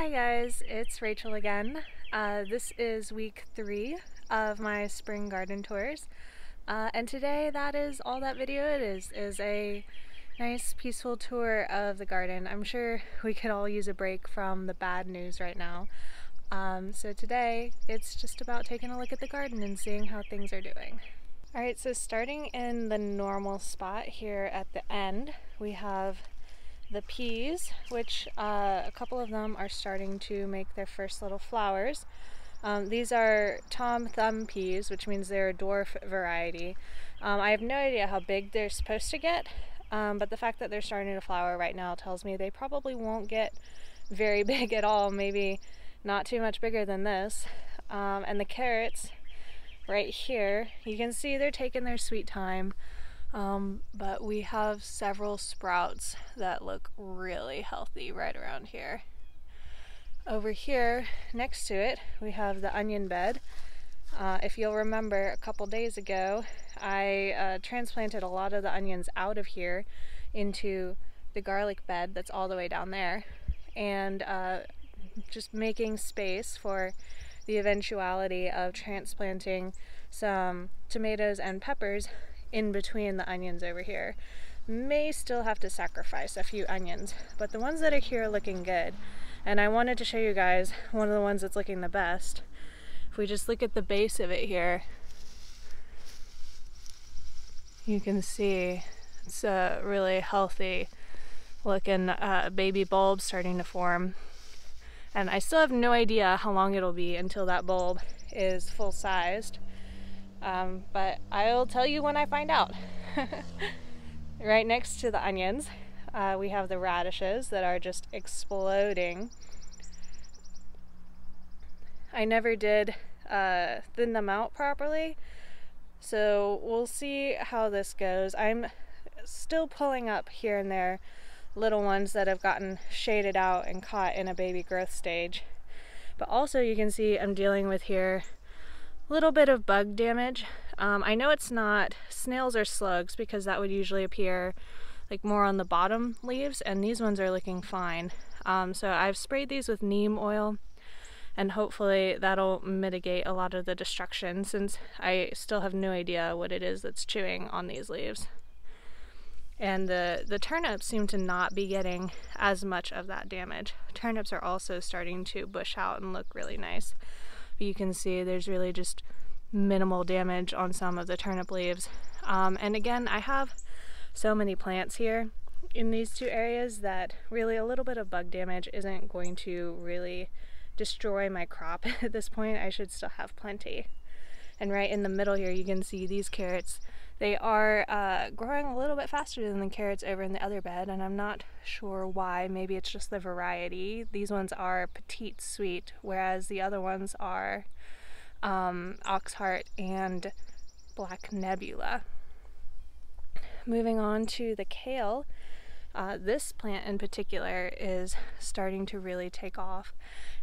Hi guys, it's Rachel again. This is week 3 of my spring garden tours. And today that is all that video it is a nice peaceful tour of the garden. I'm sure we could all use a break from the bad news right now. So today it's just about taking a look at the garden and seeing how things are doing. Alright, so starting in the normal spot here at the end, we have the peas, which a couple of them are starting to make their first little flowers. These are Tom Thumb peas, which means they're a dwarf variety. I have no idea how big they're supposed to get, but the fact that they're starting to flower right now tells me they probably won't get very big at all, maybe not too much bigger than this. And the carrots right here, you can see they're taking their sweet time. But we have several sprouts that look really healthy right around here. Over here, next to it, we have the onion bed. If you'll remember, a couple days ago, I transplanted a lot of the onions out of here into the garlic bed that's all the way down there, and just making space for the eventuality of transplanting some tomatoes and peppers in between the onions over here. May still have to sacrifice a few onions, but the ones that are here are looking good. And I wanted to show you guys one of the ones that's looking the best. If we just look at the base of it here, you can see it's a really healthy looking baby bulb starting to form. And I still have no idea how long it'll be until that bulb is full sized. But I'll tell you when I find out. Right next to the onions, we have the radishes that are just exploding. I never did thin them out properly, so we'll see how this goes. I'm still pulling up here and there little ones that have gotten shaded out and caught in a baby growth stage. But also you can see I'm dealing with here a little bit of bug damage. I know it's not snails or slugs because that would usually appear like more on the bottom leaves, and these ones are looking fine. So I've sprayed these with neem oil, and hopefully that'll mitigate a lot of the destruction, since I still have no idea what it is that's chewing on these leaves. And the turnips seem to not be getting as much of that damage. Turnips are also starting to bush out and look really nice. But you can see there's really just minimal damage on some of the turnip leaves. And again, I have so many plants here in these two areas that really a little bit of bug damage isn't going to really destroy my crop at this point. I should still have plenty. And right in the middle here, you can see these carrots. They are growing a little bit faster than the carrots over in the other bed, and I'm not sure why. Maybe it's just the variety. These ones are petite sweet, whereas the other ones are Auxhart and Black Nebula. Moving on to the kale, this plant in particular is starting to really take off,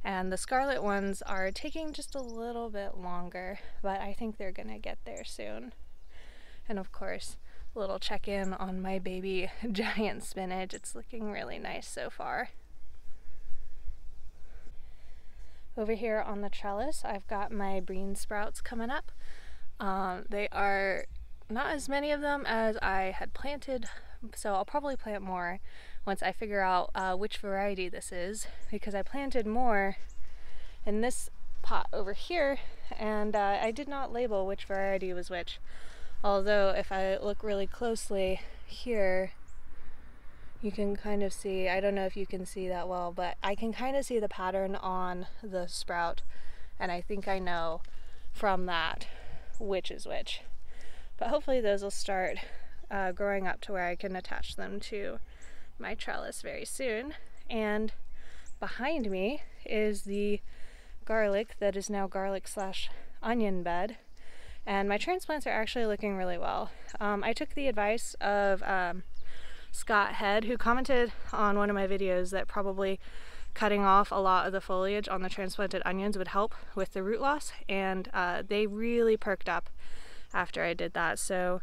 and the scarlet ones are taking just a little bit longer, but I think they're gonna get there soon. And of course, a little check-in on my baby giant spinach. It's looking really nice so far. Over here on the trellis, I've got my bean sprouts coming up. They are not as many of them as I had planted, so I'll probably plant more once I figure out which variety this is, because I planted more in this pot over here, and I did not label which variety was which. Although if I look really closely here, you can kind of see, I don't know if you can see that well, but I can kind of see the pattern on the sprout, and I think I know from that which is which. But hopefully those will start growing up to where I can attach them to my trellis very soon. And behind me is the garlic that is now garlic / onion bed. And my transplants are actually looking really well. I took the advice of Scott Head, who commented on one of my videos that probably cutting off a lot of the foliage on the transplanted onions would help with the root loss, and they really perked up after I did that. So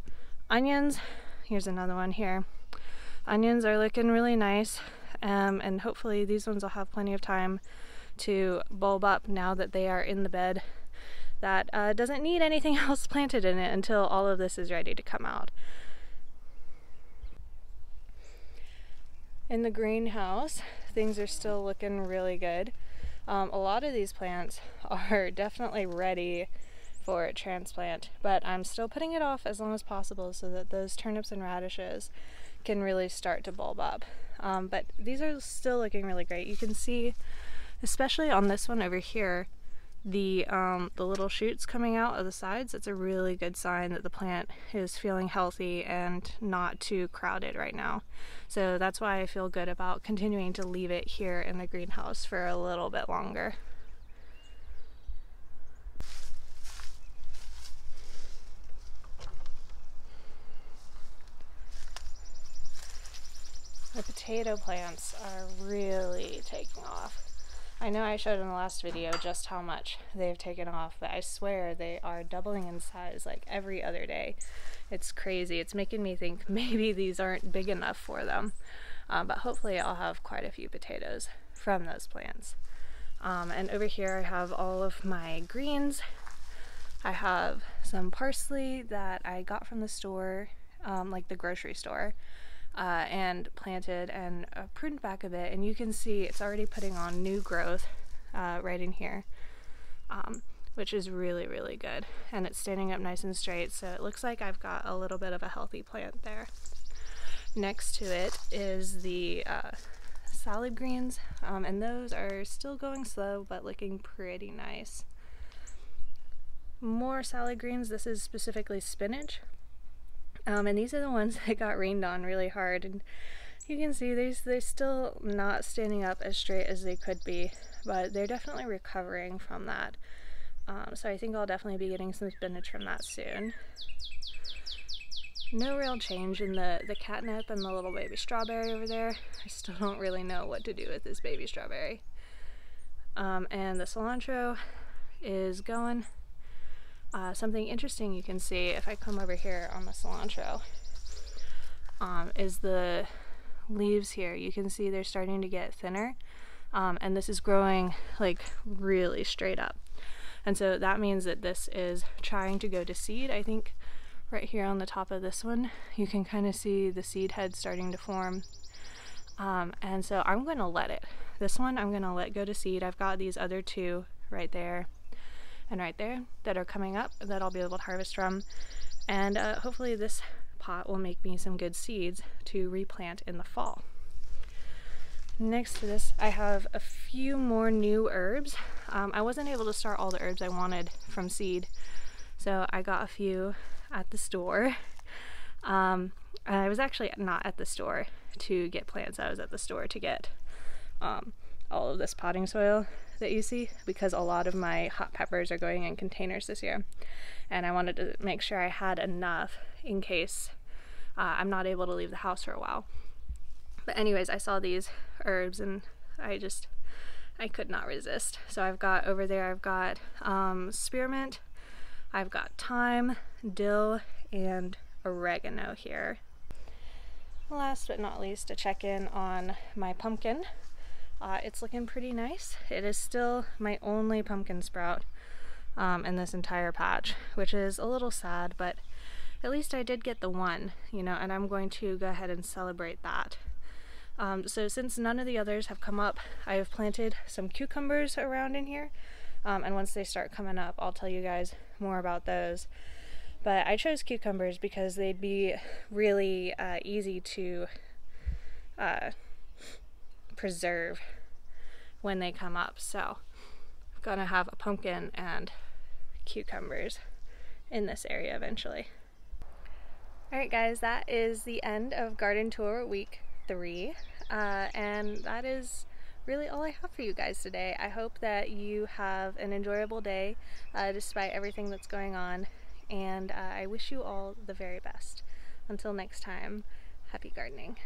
onions, here's another one here. Onions are looking really nice, and hopefully these ones will have plenty of time to bulb up now that they are in the bed that doesn't need anything else planted in it until all of this is ready to come out. In the greenhouse, things are still looking really good. A lot of these plants are definitely ready for transplant, but I'm still putting it off as long as possible so that those turnips and radishes can really start to bulb up. But these are still looking really great. You can see, especially on this one over here, the little shoots coming out of the sides. It's a really good sign that the plant is feeling healthy and not too crowded right now. So that's why I feel good about continuing to leave it here in the greenhouse for a little bit longer. The potato plants are really taking off. I know I showed in the last video just how much they've taken off, but I swear they are doubling in size like every other day. It's crazy. It's making me think maybe these aren't big enough for them. But hopefully I'll have quite a few potatoes from those plants. And over here I have all of my greens. I have some parsley that I got from the store, like the grocery store. And planted and pruned back a bit, and you can see it's already putting on new growth right in here, which is really, really good, and it's standing up nice and straight, so it looks like I've got a little bit of a healthy plant there. Next to it is the salad greens, and those are still going slow but looking pretty nice. More salad greens. This is specifically spinach. And these are the ones that got rained on really hard, and you can see they're still not standing up as straight as they could be, but they're definitely recovering from that. So I think I'll definitely be getting some spinach from that soon. No real change in the catnip and the little baby strawberry over there. I still don't really know what to do with this baby strawberry. And the cilantro is going. Something interesting you can see if I come over here on the cilantro is the leaves here. You can see they're starting to get thinner, and this is growing like really straight up, and so that means that this is trying to go to seed. I think right here on the top of this one you can kind of see the seed head starting to form, and so I'm going to let it. This one I'm going to let go to seed. I've got these other two right there and right there that are coming up that I'll be able to harvest from, and hopefully this pot will make me some good seeds to replant in the fall. Next to this I have a few more new herbs. I wasn't able to start all the herbs I wanted from seed, so I got a few at the store. I was actually not at the store to get plants, I was at the store to get all of this potting soil that you see, because a lot of my hot peppers are going in containers this year, and I wanted to make sure I had enough in case I'm not able to leave the house for a while. But anyways, I saw these herbs and I could not resist. So I've got over there, I've got spearmint, I've got thyme, dill, and oregano here. Last but not least, to check in on my pumpkin. It's looking pretty nice. It is still my only pumpkin sprout in this entire patch, which is a little sad, but at least I did get the one, you know, and I'm going to go ahead and celebrate that. So since none of the others have come up, I have planted some cucumbers around in here, and once they start coming up, I'll tell you guys more about those. But I chose cucumbers because they'd be really easy to preserve when they come up. So I'm gonna have a pumpkin and cucumbers in this area eventually. Alright guys, that is the end of garden tour week 3, and that is really all I have for you guys today. I hope that you have an enjoyable day despite everything that's going on, and I wish you all the very best. Until next time, happy gardening.